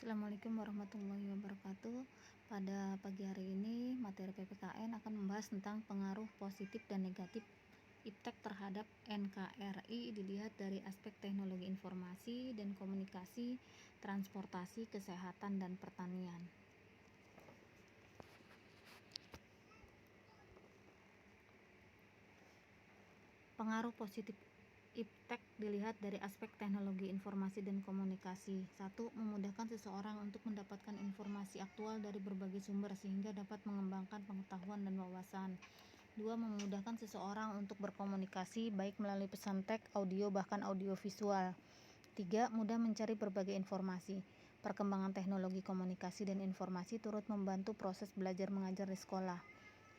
Assalamualaikum warahmatullahi wabarakatuh. Pada pagi hari ini, materi PPKN akan membahas tentang pengaruh positif dan negatif iptek terhadap NKRI dilihat dari aspek teknologi informasi dan komunikasi, transportasi, kesehatan, dan pertanian. Pengaruh positif iptek dilihat dari aspek teknologi informasi dan komunikasi. 1. Memudahkan seseorang untuk mendapatkan informasi aktual dari berbagai sumber sehingga dapat mengembangkan pengetahuan dan wawasan. 2. Memudahkan seseorang untuk berkomunikasi baik melalui pesan teks, audio, bahkan audio visual. 3. Mudah mencari berbagai informasi. Perkembangan teknologi komunikasi dan informasi turut membantu proses belajar mengajar di sekolah.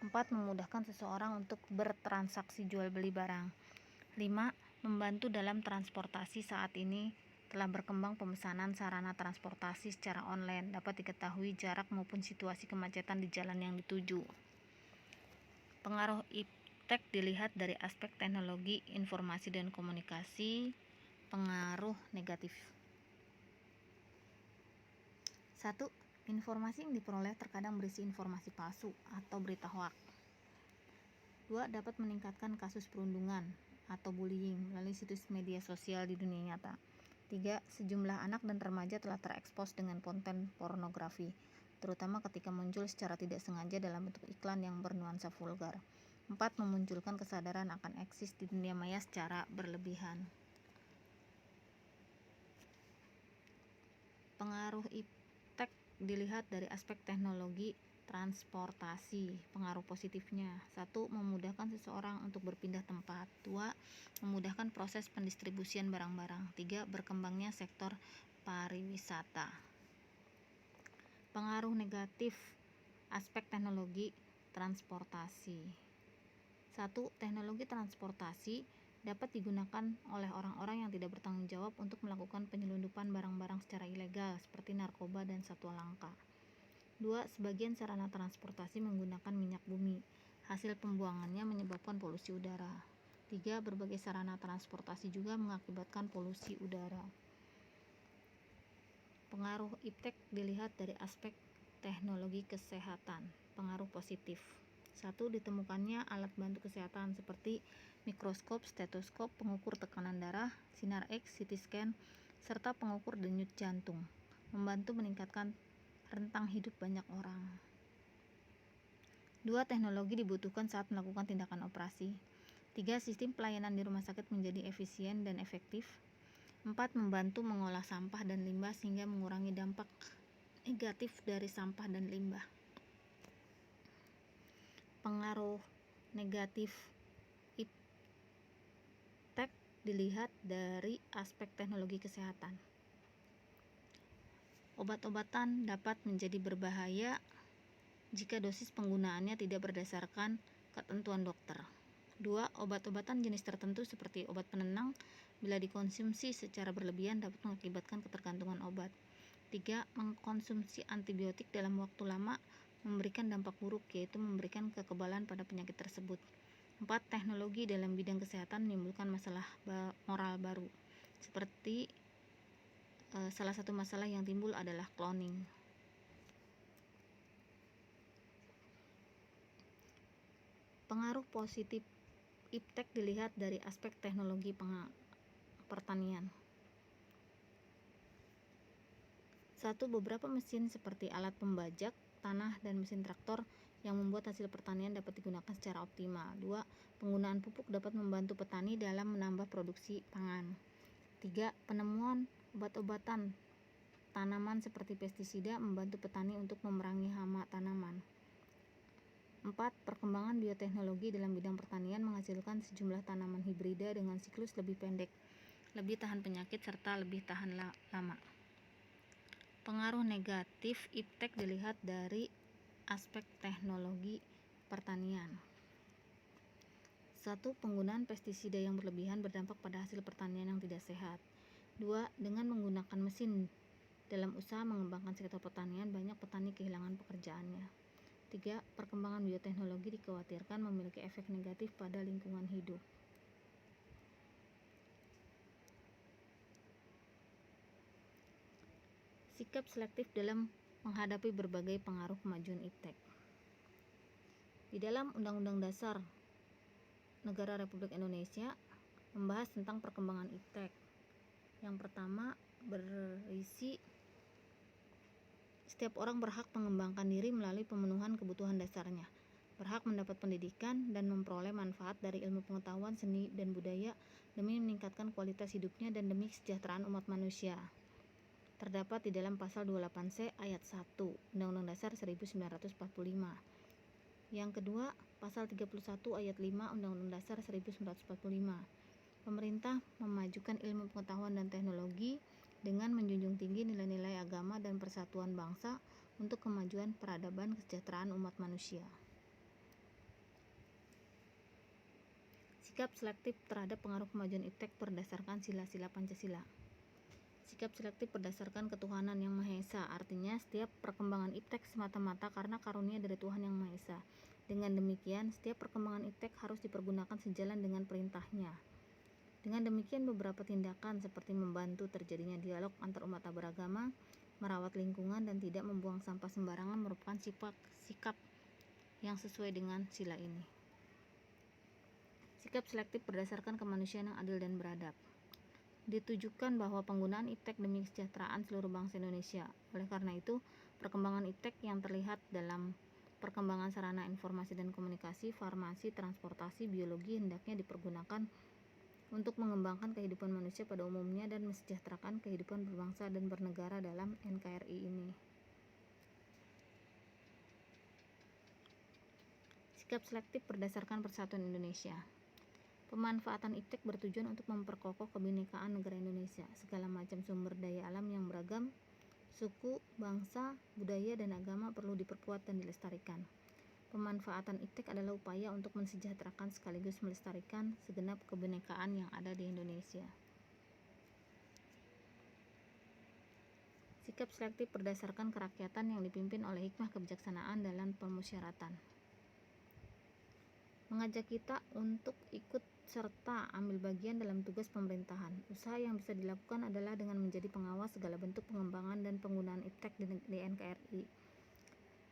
4. Memudahkan seseorang untuk bertransaksi jual beli barang. 5. Membantu dalam transportasi. Saat ini telah berkembang pemesanan sarana transportasi secara online, dapat diketahui jarak maupun situasi kemacetan di jalan yang dituju. Pengaruh iptek dilihat dari aspek teknologi informasi dan komunikasi. Pengaruh negatif. 1. Informasi yang diperoleh terkadang berisi informasi palsu atau berita hoak. 2. Dapat meningkatkan kasus perundungan atau bullying melalui situs media sosial di dunia nyata. 3. Sejumlah anak dan remaja telah terekspos dengan konten pornografi, terutama ketika muncul secara tidak sengaja dalam bentuk iklan yang bernuansa vulgar. 4. Memunculkan kesadaran akan eksis di dunia maya secara berlebihan. Pengaruh iptek dilihat dari aspek teknologi transportasi. Pengaruh positifnya: 1. Memudahkan seseorang untuk berpindah tempat. 2. Memudahkan proses pendistribusian barang-barang. 3. Berkembangnya sektor pariwisata. Pengaruh negatif aspek teknologi transportasi. 1. Teknologi transportasi dapat digunakan oleh orang-orang yang tidak bertanggung jawab untuk melakukan penyelundupan barang-barang secara ilegal seperti narkoba dan satwa langka. 2. Sebagian sarana transportasi menggunakan minyak bumi. Hasil pembuangannya menyebabkan polusi udara. 3. Berbagai sarana transportasi juga mengakibatkan polusi udara. Pengaruh iptek dilihat dari aspek teknologi kesehatan. Pengaruh positif. 1. Ditemukannya alat bantu kesehatan seperti mikroskop, stetoskop, pengukur tekanan darah, sinar X, CT scan, serta pengukur denyut jantung, membantu meningkatkan rentang hidup banyak orang. 2. Teknologi dibutuhkan saat melakukan tindakan operasi. 3. Sistem pelayanan di rumah sakit menjadi efisien dan efektif. 4. Membantu mengolah sampah dan limbah sehingga mengurangi dampak negatif dari sampah dan limbah. Pengaruh negatif iptek dilihat dari aspek teknologi kesehatan. Obat-obatan dapat menjadi berbahaya jika dosis penggunaannya tidak berdasarkan ketentuan dokter. 2. Obat-obatan jenis tertentu seperti obat penenang bila dikonsumsi secara berlebihan dapat mengakibatkan ketergantungan obat. 3. Mengkonsumsi antibiotik dalam waktu lama memberikan dampak buruk, yaitu memberikan kekebalan pada penyakit tersebut. 4. Teknologi dalam bidang kesehatan menimbulkan masalah moral baru, seperti salah satu masalah yang timbul adalah cloning. Pengaruh positif iptek dilihat dari aspek teknologi pertanian. 1. Beberapa mesin seperti alat pembajak tanah dan mesin traktor yang membuat hasil pertanian dapat digunakan secara optimal. 2. Penggunaan pupuk dapat membantu petani dalam menambah produksi pangan. 3. Penemuan obat-obatan tanaman seperti pestisida membantu petani untuk memerangi hama tanaman. 4. Perkembangan bioteknologi dalam bidang pertanian menghasilkan sejumlah tanaman hibrida dengan siklus lebih pendek, lebih tahan penyakit, serta lebih tahan lama. Pengaruh negatif iptek dilihat dari aspek teknologi pertanian. 1. Penggunaan pestisida yang berlebihan berdampak pada hasil pertanian yang tidak sehat. 2. Dengan menggunakan mesin dalam usaha mengembangkan sektor pertanian, banyak petani kehilangan pekerjaannya. 3. Perkembangan bioteknologi dikhawatirkan memiliki efek negatif pada lingkungan hidup. Sikap selektif dalam menghadapi berbagai pengaruh kemajuan iptek. Di dalam Undang-Undang Dasar Negara Republik Indonesia membahas tentang perkembangan iptek. Yang pertama berisi setiap orang berhak mengembangkan diri melalui pemenuhan kebutuhan dasarnya, berhak mendapat pendidikan dan memperoleh manfaat dari ilmu pengetahuan, seni, dan budaya demi meningkatkan kualitas hidupnya dan demi kesejahteraan umat manusia. Terdapat di dalam pasal 28C ayat 1 Undang-Undang Dasar 1945. Yang kedua, pasal 31 ayat 5 Undang-Undang Dasar 1945. Pemerintah memajukan ilmu pengetahuan dan teknologi dengan menjunjung tinggi nilai-nilai agama dan persatuan bangsa untuk kemajuan peradaban kesejahteraan umat manusia. Sikap selektif terhadap pengaruh kemajuan iptek berdasarkan sila-sila Pancasila. Sikap selektif berdasarkan ketuhanan yang Maha Esa, artinya setiap perkembangan iptek semata-mata karena karunia dari Tuhan yang Maha Esa. Dengan demikian, setiap perkembangan iptek harus dipergunakan sejalan dengan perintahnya. Dengan demikian, beberapa tindakan seperti membantu terjadinya dialog antar umat beragama, merawat lingkungan, dan tidak membuang sampah sembarangan merupakan sikap yang sesuai dengan sila ini. Sikap selektif berdasarkan kemanusiaan yang adil dan beradab. Ditujukan bahwa penggunaan iptek demi kesejahteraan seluruh bangsa Indonesia. Oleh karena itu, perkembangan iptek yang terlihat dalam perkembangan sarana informasi dan komunikasi, farmasi, transportasi, biologi hendaknya dipergunakan untuk mengembangkan kehidupan manusia pada umumnya dan mensejahterakan kehidupan berbangsa dan bernegara dalam NKRI ini. Sikap selektif berdasarkan persatuan Indonesia. Pemanfaatan iptek bertujuan untuk memperkokoh kebinekaan negara Indonesia. Segala macam sumber daya alam yang beragam, suku, bangsa, budaya, dan agama perlu diperkuat dan dilestarikan. Pemanfaatan iptek adalah upaya untuk mensejahterakan sekaligus melestarikan segenap kebinekaan yang ada di Indonesia. Sikap selektif berdasarkan kerakyatan yang dipimpin oleh hikmah kebijaksanaan dalam permusyawaratan. Mengajak kita untuk ikut serta ambil bagian dalam tugas pemerintahan. Usaha yang bisa dilakukan adalah dengan menjadi pengawas segala bentuk pengembangan dan penggunaan iptek di NKRI.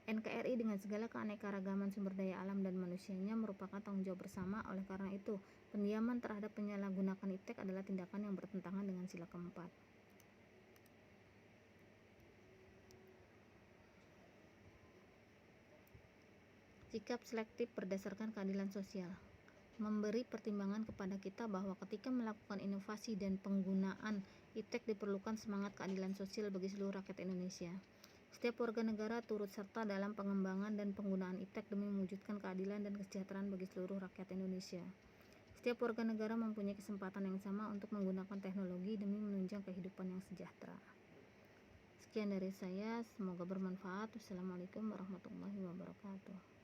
NKRI dengan segala keanekaragaman sumber daya alam dan manusianya merupakan tanggung jawab bersama. Oleh karena itu, pendiaman terhadap penyalahgunaan iptek adalah tindakan yang bertentangan dengan sila keempat. Sikap selektif berdasarkan keadilan sosial. Memberi pertimbangan kepada kita bahwa ketika melakukan inovasi dan penggunaan iptek diperlukan semangat keadilan sosial bagi seluruh rakyat Indonesia. Setiap warga negara turut serta dalam pengembangan dan penggunaan iptek demi mewujudkan keadilan dan kesejahteraan bagi seluruh rakyat Indonesia. Setiap warga negara mempunyai kesempatan yang sama untuk menggunakan teknologi demi menunjang kehidupan yang sejahtera. Sekian dari saya, semoga bermanfaat. Wassalamualaikum warahmatullahi wabarakatuh.